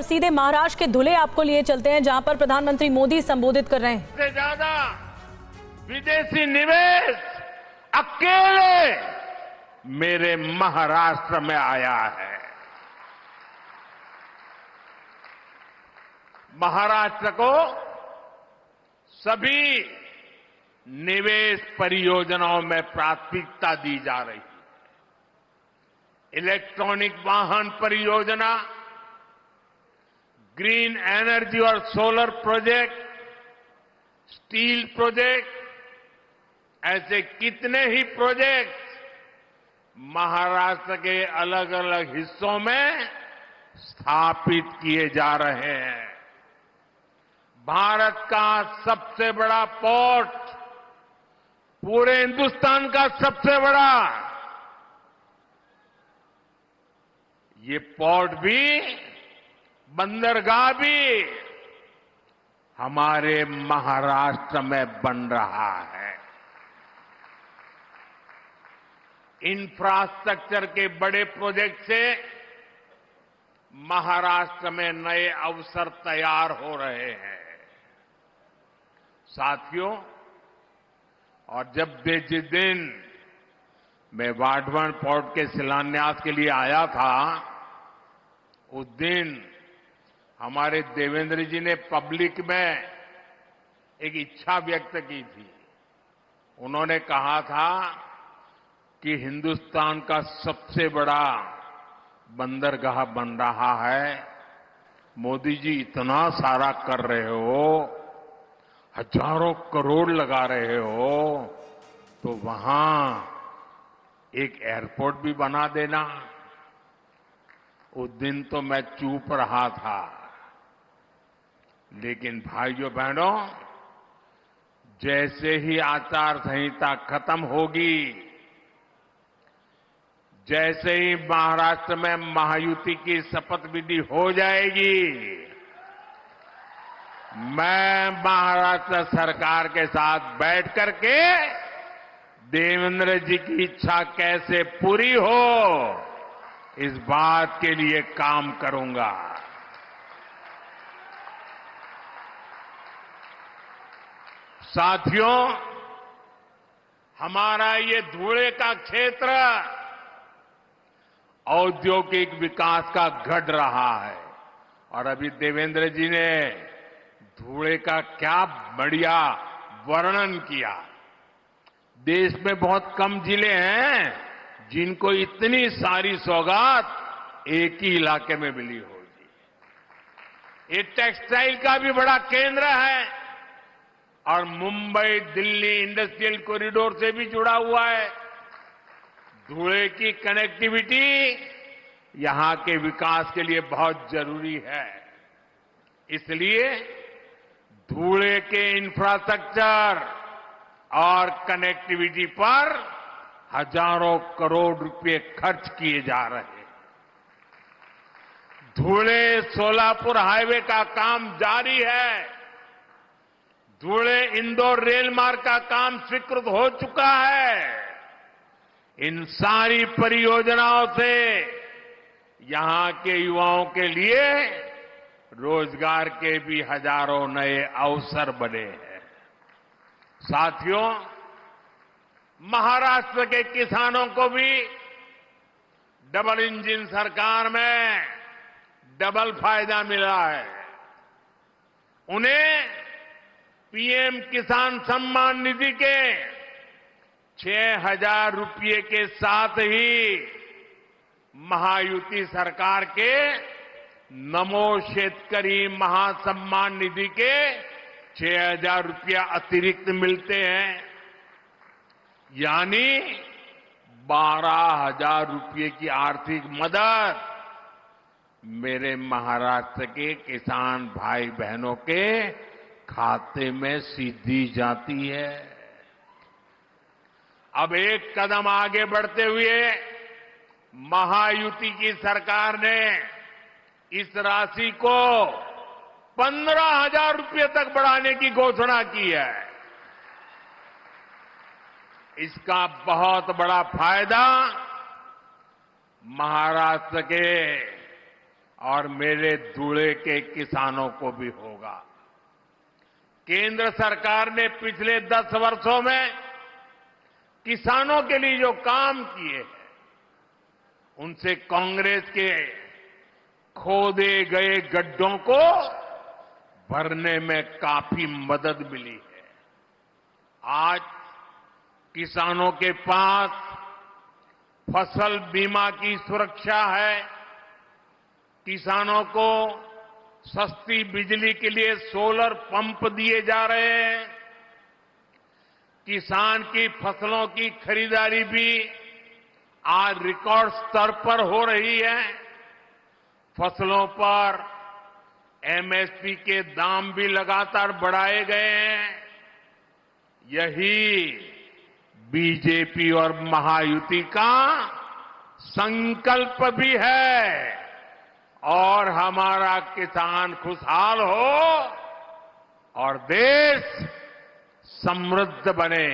सीधे महाराष्ट्र के धुले आपको लिए चलते हैं, जहां पर प्रधानमंत्री मोदी संबोधित कर रहे हैं। सबसे ज्यादा विदेशी निवेश अकेले मेरे महाराष्ट्र में आया है। महाराष्ट्र को सभी निवेश परियोजनाओं में प्राथमिकता दी जा रही है। इलेक्ट्रॉनिक वाहन परियोजना, ग्रीन एनर्जी और सोलर प्रोजेक्ट, स्टील प्रोजेक्ट, ऐसे कितने ही प्रोजेक्ट महाराष्ट्र के अलग अलग हिस्सों में स्थापित किए जा रहे हैं। भारत का सबसे बड़ा पोर्ट, पूरे हिंदुस्तान का सबसे बड़ा, ये पोर्ट भी, बंदरगाह भी हमारे महाराष्ट्र में बन रहा है। इंफ्रास्ट्रक्चर के बड़े प्रोजेक्ट से महाराष्ट्र में नए अवसर तैयार हो रहे हैं। साथियों, और जिस दिन मैं वाढवण पोर्ट के शिलान्यास के लिए आया था, उस दिन हमारे देवेंद्र जी ने पब्लिक में एक इच्छा व्यक्त की थी। उन्होंने कहा था कि हिंदुस्तान का सबसे बड़ा बंदरगाह बन रहा है। मोदी जी इतना सारा कर रहे हो, हजारों करोड़ लगा रहे हो, तो वहां एक एयरपोर्ट भी बना देना। उस दिन तो मैं चुप रहा था, लेकिन भाइयों बहनों, जैसे ही आचार संहिता खत्म होगी, जैसे ही महाराष्ट्र में महायुति की शपथ विधि हो जाएगी, मैं महाराष्ट्र सरकार के साथ बैठ करके देवेंद्र जी की इच्छा कैसे पूरी हो, इस बात के लिए काम करूंगा। साथियों, हमारा ये धुले का क्षेत्र औद्योगिक विकास का गढ़ रहा है, और अभी देवेंद्र जी ने धुले का क्या बढ़िया वर्णन किया। देश में बहुत कम जिले हैं जिनको इतनी सारी सौगात एक ही इलाके में मिली होगी। ये टेक्सटाइल का भी बड़ा केंद्र है, और मुंबई दिल्ली इंडस्ट्रियल कॉरिडोर से भी जुड़ा हुआ है। धुले की कनेक्टिविटी यहां के विकास के लिए बहुत जरूरी है। इसलिए धुले के इंफ्रास्ट्रक्चर और कनेक्टिविटी पर हजारों करोड़ रुपए खर्च किए जा रहे हैं। धुले सोलापुर हाईवे का काम जारी है। धुले इंदौर रेल मार्ग का काम स्वीकृत हो चुका है। इन सारी परियोजनाओं से यहां के युवाओं के लिए रोजगार के भी हजारों नए अवसर बने हैं। साथियों, महाराष्ट्र के किसानों को भी डबल इंजन सरकार में डबल फायदा मिला है। उन्हें पीएम किसान सम्मान निधि के 6,000 रुपये के साथ ही महायुति सरकार के नमो शेतकरी महासम्मान निधि के 6,000 रुपया अतिरिक्त मिलते हैं। यानी 12,000 रुपये की आर्थिक मदद मेरे महाराष्ट्र के किसान भाई बहनों के खाते में सीधी जाती है। अब एक कदम आगे बढ़ते हुए महायुति की सरकार ने इस राशि को 15,000 रुपये तक बढ़ाने की घोषणा की है। इसका बहुत बड़ा फायदा महाराष्ट्र के और मेरे धुले के किसानों को भी होगा। केंद्र सरकार ने पिछले 10 वर्षों में किसानों के लिए जो काम किए हैं, उनसे कांग्रेस के खोदे गए गड्ढों को भरने में काफी मदद मिली है। आज किसानों के पास फसल बीमा की सुरक्षा है, किसानों को सस्ती बिजली के लिए सोलर पंप दिए जा रहे हैं, किसान की फसलों की खरीदारी भी आज रिकॉर्ड स्तर पर हो रही है, फसलों पर एमएसपी के दाम भी लगातार बढ़ाए गए हैं। यही बीजेपी और महायुति का संकल्प भी है और हमारा किसान खुशहाल हो और देश समृद्ध बने।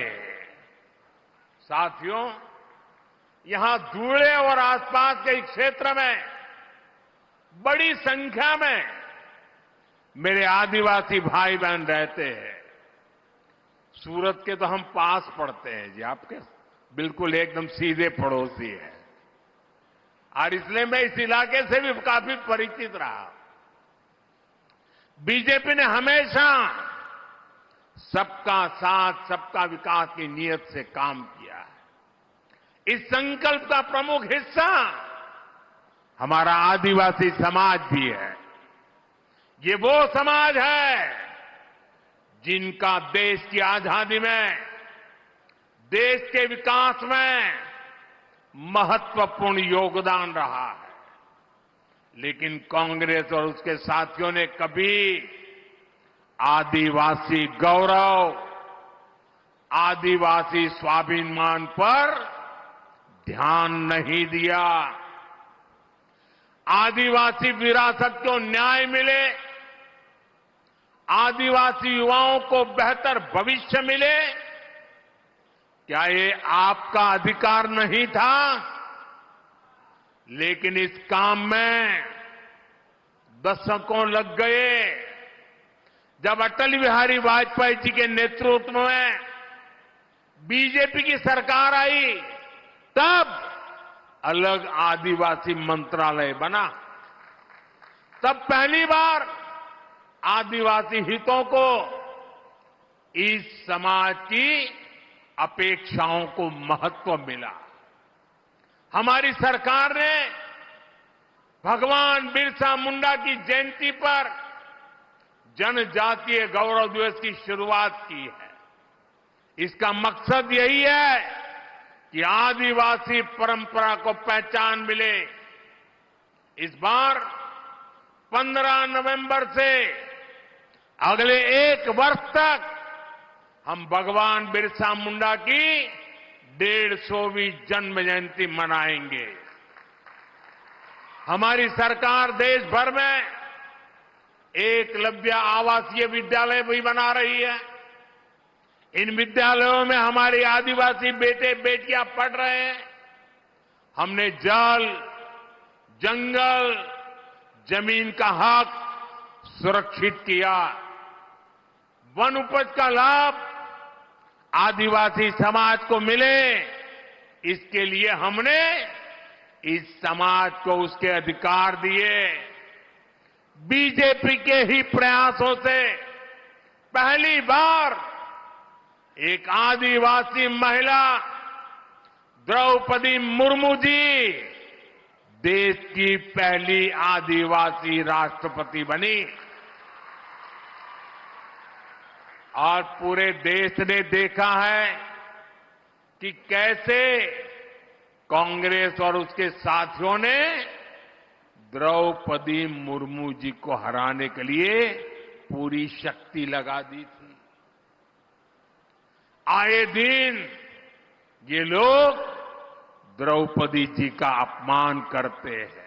साथियों, यहां धुले और आसपास के क्षेत्र में बड़ी संख्या में मेरे आदिवासी भाई बहन रहते हैं। सूरत के तो हम पास पड़ते हैं जी, आपके बिल्कुल एकदम सीधे पड़ोसी है, और इसलिए मैं इस इलाके से भी काफी परिचित रहा। बीजेपी ने हमेशा सबका साथ सबका विकास की नीयत से काम किया है। इस संकल्प का प्रमुख हिस्सा हमारा आदिवासी समाज भी है। ये वो समाज है जिनका देश की आजादी में, देश के विकास में महत्वपूर्ण योगदान रहा है। लेकिन कांग्रेस और उसके साथियों ने कभी आदिवासी गौरव, आदिवासी स्वाभिमान पर ध्यान नहीं दिया। आदिवासी विरासत को न्याय मिले, आदिवासी युवाओं को बेहतर भविष्य मिले, क्या ये आपका अधिकार नहीं था? लेकिन इस काम में दशकों लग गए। जब अटल बिहारी वाजपेयी जी के नेतृत्व में बीजेपी की सरकार आई, तब अलग आदिवासी मंत्रालय बना। तब पहली बार आदिवासी हितों को, इस समाज की अपेक्षाओं को महत्व मिला। हमारी सरकार ने भगवान बिरसा मुंडा की जयंती पर जनजातीय गौरव दिवस की शुरुआत की है। इसका मकसद यही है कि आदिवासी परंपरा को पहचान मिले। इस बार 15 नवंबर से अगले 1 वर्ष तक हम भगवान बिरसा मुंडा की 150वीं जन्म जयंती मनाएंगे। हमारी सरकार देश भर में एकलव्य आवासीय विद्यालय भी बना रही है। इन विद्यालयों में हमारे आदिवासी बेटे बेटियां पढ़ रहे हैं। हमने जल, जंगल, जमीन का हक सुरक्षित किया। वन उपज का लाभ आदिवासी समाज को मिले, इसके लिए हमने इस समाज को उसके अधिकार दिए। बीजेपी के ही प्रयासों से पहली बार एक आदिवासी महिला द्रौपदी मुर्मू जी देश की पहली आदिवासी राष्ट्रपति बनी। और पूरे देश ने देखा है कि कैसे कांग्रेस और उसके साथियों ने द्रौपदी मुर्मू जी को हराने के लिए पूरी शक्ति लगा दी थी। आए दिन ये लोग द्रौपदी जी का अपमान करते हैं।